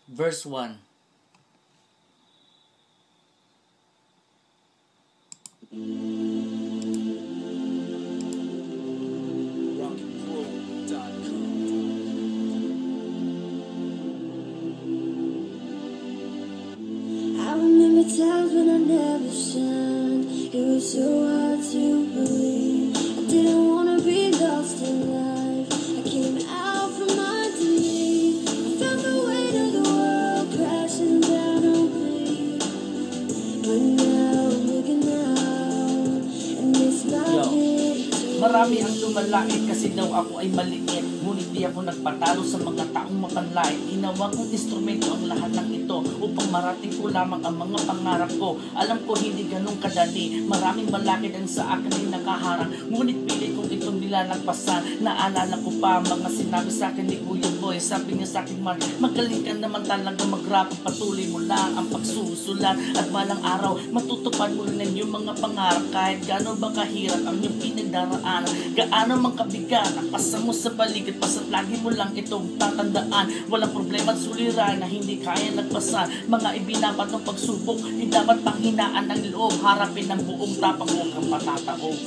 Verse 1. I remember times when I never shined. It was so hard to believe. I didn't wanna be lost in life. I came out from underneath. I felt the weight of the world crashing down on me. But now I'm looking out, and it's not it. Marami ang lumalait kasi daw ako ay maliit. Ngunit di ako nagpatalo sa mga taong mapanlait. Ginawa kong instrumento ang lahat ng ito upang marating ko lamang ang mga pangarap ko. Alam ko hindi ganun kadali. Maraming balakid ang sa akin ay nakaharang. Ngunit pilit kong itong nilalagpasan. Naalala ko pa mga sinabi sa akin ni Kuya Boy. Sabi niya sa akin, man, magaling ka naman talaga mag-rap. Patuloy mo lang ang pagsusulat. At balang araw matutupad mo rin yung mga pangarap. Kahit gano'n ba kahirap ang iyong pinagdaraan, gaano mang kabigat ang pasa mo sa paligid, basta't lagi mo lang itong tatandaan. Walang problema at sulirain na hindi kaya nagpasan. Mga ibinabat ng pagsubok, di dapat panghinaan ng loob. Harapin ang buong tapang, huwag kang patataog.